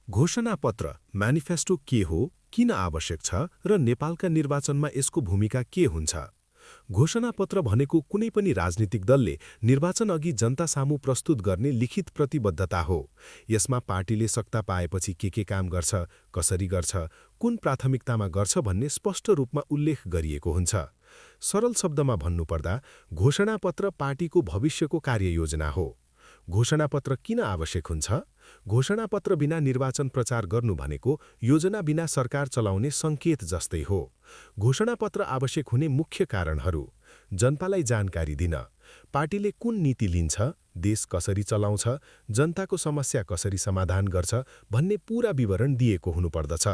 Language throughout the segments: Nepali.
घोषणापत्र म्यानिफेस्टो के हो, किन आवश्यक छ र नेपालका निर्वाचनमा यसको भूमिका के हुन्छ? घोषणापत्र भनेको कुनै पनि राजनीतिक दलले निर्वाचन अघि जनता सामु प्रस्तुत गर्ने लिखित प्रतिबद्धता हो। यसमा पार्टीले सत्ता पाएपछि के काम गर्छ, कसरी गर्छ, कुन प्राथमिकतामा गर्छ भन्ने स्पष्ट रूपमा उल्लेख गरिएको हुन्छ। सरल शब्दमा भन्नुपर्दा घोषणापत्र पार्टीको भविष्यको कार्ययोजना हो। घोषणापत्र किन आवश्यक हुन्छ? घोषणापत्र बिना निर्वाचन प्रचार गर्नु भनेको योजना बिना सरकार चलाउने संकेत जस्तै हो। घोषणापत्र आवश्यक हुने मुख्य कारणहरू: जनतालाई जानकारी दिन, पार्टीले कुन नीति लिन्छ, देश कसरी चलाउँछ, जनताको समस्या कसरी समाधान गर्छ भन्ने पूरा विवरण दिएको हुनुपर्दछ।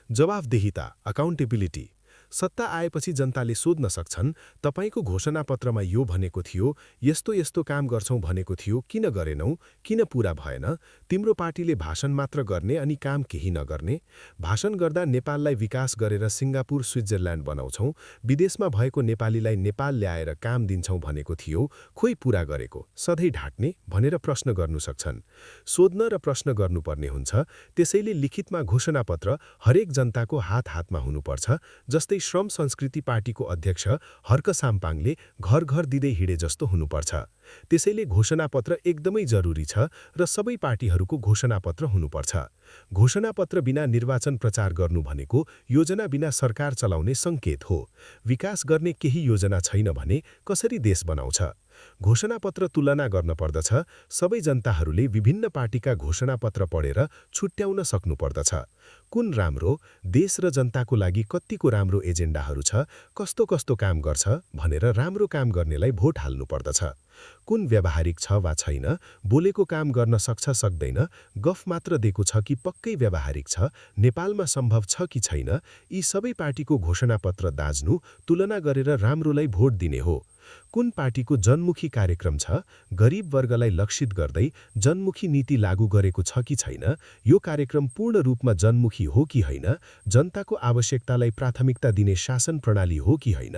जवाफदेहिता, अकाउन्टेबिलिटी, सत्ता आएपछि जनताले सोध्न सक्छन्, तपाईको घोषणापत्रमा यो भनेको थियो, यस्तो यस्तो काम गर्छौं भनेको थियो, किन गरेनौ, किन पूरा भएन? तिम्रो पार्टीले भाषण मात्र गर्ने अनि काम केही नगर्ने। भाषण गर्दा नेपाललाई विकास गरेर सिङ्गापुर, स्विट्जरल्यान्ड बनाउँछौं, विदेशमा भएको नेपालीलाई नेपाल ल्याएर काम दिन्छौं भनेको थियो, खोइ पूरा गरेको, सधैँ ढाट्ने भनेर प्रश्न गर्नु सक्छन्। सोध्न र प्रश्न गर्नुपर्ने हुन्छ। त्यसैले लिखितमा घोषणापत्र हरेक जनताको हातमा हुनुपर्छ। जस्तै श्रम संस्कृति पार्टीको अध्यक्ष हर्क साम्पाङले घर घर दिँदै हिँडे जस्तो हुनुपर्छ। त्यसैले घोषणापत्र एकदमै जरुरी छ र सबै पार्टीहरूको घोषणापत्र हुनुपर्छ। घोषणापत्र बिना निर्वाचन प्रचार गर्नु भनेको योजना बिना सरकार चलाउने संकेत हो। विकास गर्ने केही योजना छैन भने कसरी देश बनाउँछ? घोषणापत्र तुलना गर्न पर्दछ। सबै जनताहरूले विभिन्न पार्टीका घोषणापत्र पढेर छुट्याउन सक्नुपर्दछ। कुन राम्रो, देश र जनताको लागि कत्तिको राम्रो एजेन्डाहरू छ, कस्तो कस्तो काम गर्छ भनेर राम्रो काम गर्नेलाई भोट हाल्नु पर्दछ। कुन व्यावहारिक छ वा छैन, बोलेको काम गर्न सक्छ सक्दैन, गफ मात्र दिएको छ कि पक्कै व्यावहारिक छ, नेपालमा सम्भव छ कि छैन, यी सबै पार्टीको घोषणापत्र दाज्नु, तुलना गरेर राम्रोलाई भोट दिने हो। कुन पार्टीको जनमुखी कार्यक्रम छ, गरिब वर्गलाई लक्षित गर्दै जनमुखी नीति लागू गरेको छ कि छैन, यो कार्यक्रम पूर्ण रूपमा जनमुखी हो कि होइन, जनताको आवश्यकतालाई प्राथमिकता दिने शासन प्रणाली हो कि होइन,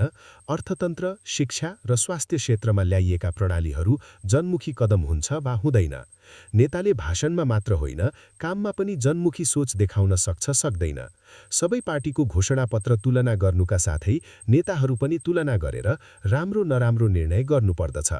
अर्थतन्त्र, शिक्षा र स्वास्थ्य क्षेत्रमा ल्याइएका प्रणालीहरू जनमुखी कदम हुन्छ वा हुँदैन। नेताले भाषणमा मात्र होइन, काममा पनि जनमुखी सोच देखाउन सक्छ सक्दैन। सबै पार्टीको घोषणापत्र तुलना गर्नुका साथै नेताहरू पनि तुलना गरेर राम्रो नराम्रो निर्णय गर्नुपर्दछ।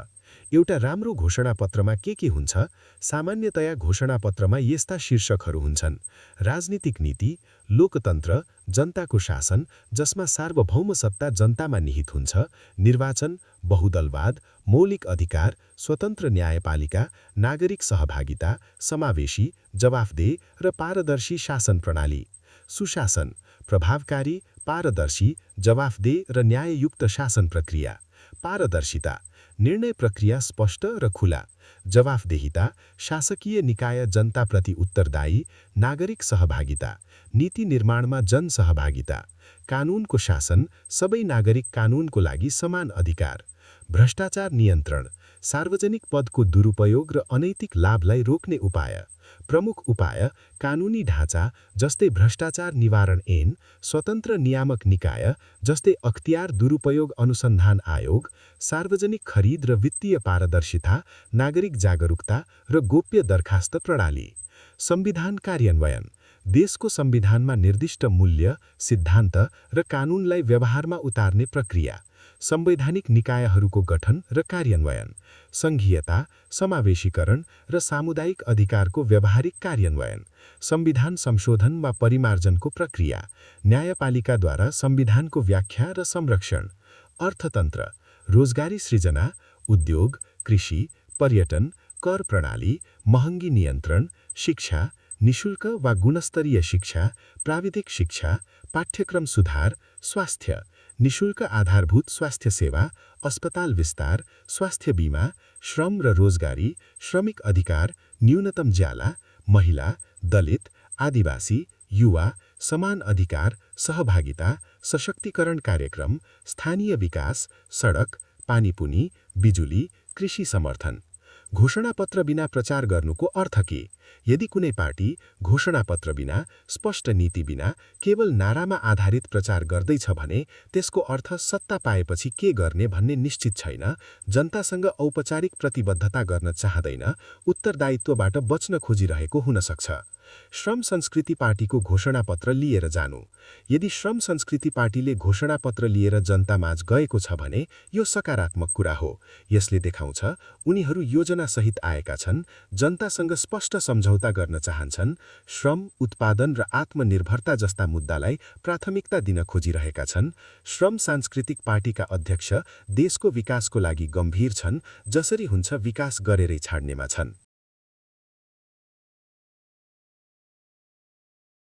एउटा राम्रो घोषणापत्रमा के हुन्छ? सामान्यतया घोषणापत्रमा यस्ता शीर्षकहरू हुन्छन्: राजनीतिक नीति, लोकतन्त्र, जनताको शासन जसमा सार्वभौम सत्ता जनतामा निहित हुन्छ, निर्वाचन, बहुदलवाद, मौलिक अधिकार, स्वतन्त्र न्यायपालिका, नागरिक सहभागिता, समावेशी, जवाफदेह र पारदर्शी शासन प्रणाली, सुशासन, प्रभावकारी, पारदर्शी, जवाफदेह र न्याययुक्त शासन प्रक्रिया, पारदर्शिता, निर्णय प्रक्रिया स्पष्ट र खुला, जवाफदेहिता, शासकीय निकाय जनताप्रति उत्तरदायी, नागरिक सहभागिता, नीति निर्माणमा जनसहभागिता, कानुनको शासन, सबै नागरिक कानुनको लागि समान अधिकार, भ्रष्टाचार नियन्त्रण, सार्वजनिक पदको दुरुपयोग र अनैतिक लाभलाई रोक्ने उपाय, प्रमुख उपाय, कानुनी ढाँचा जस्तै भ्रष्टाचार निवारण ऐन, स्वतन्त्र नियामक निकाय जस्तै अख्तियार दुरुपयोग अनुसन्धान आयोग, सार्वजनिक खरिद र वित्तीय पारदर्शिता, नागरिक जागरुकता र गोप्य दरखास्त प्रणाली, संविधान कार्यान्वयन, देशको संविधानमा निर्दिष्ट मूल्य, सिद्धान्त र कानुनलाई व्यवहारमा उतार्ने प्रक्रिया, संवैधानिक निकायहरूको गठन र कार्यान्वयन, संघीयता, समावेशीकरण र सामुदायिक अधिकारको व्यावहारिक कार्यान्वयन, संविधान संशोधन वा परिमार्जनको प्रक्रिया, न्यायपालिकाद्वारा संविधानको व्याख्या र संरक्षण, अर्थतन्त्र, रोजगारी सृजना, उद्योग, कृषि, पर्यटन, कर प्रणाली, महँगी नियन्त्रण, शिक्षा, निशुल्क वा गुणस्तरीय शिक्षा, प्राविधिक शिक्षा, पाठ्यक्रम सुधार, स्वास्थ्य, निशुल्क आधारभूत स्वास्थ्य सेवा, अस्पताल विस्तार, स्वास्थ्य बीमा, श्रम र रोजगारी, श्रमिक अधिकार, न्यूनतम ज्याला, महिला, दलित, आदिवासी, युवा, समान अधिकार, सहभागिता, सशक्तिकरण कार्यक्रम, स्थानीय विकास, सडक, पानीपुनी, बिजुली, कृषि समर्थन। घोषणापत्र बिना प्रचार गर्नुको अर्थ के? यदि कुनै पार्टी घोषणापत्र बिना, स्पष्ट नीति बिना, केवल नारामा आधारित प्रचार गर्दैछ भने त्यसको अर्थ सत्ता पाएपछि के गर्ने भन्ने निश्चित छैन, जनतासँग औपचारिक प्रतिबद्धता गर्न चाहदैन, उत्तरदायित्वबाट बच्न खोजिरहेको हुन सक्छ। श्रम संस्कृति पार्टीको घोषणापत्र लिएर जानु। यदि श्रम संस्कृति पार्टीले घोषणापत्र लिएर जनतामाझ गएको छ भने यो सकारात्मक कुरा हो। यसले देखाउँछ उनीहरू योजनासहित आएका छन्, जनतासँग स्पष्ट सम्झौता गर्न चाहन्छन्, श्रम, उत्पादन र आत्मनिर्भरता जस्ता मुद्दालाई प्राथमिकता दिन खोजिरहेका छन्। श्रम सांस्कृतिक पार्टीका अध्यक्ष देशको विकासको लागि गम्भीर छन्, जसरी हुन्छ विकास गरेरै छाड्नेमा छन्।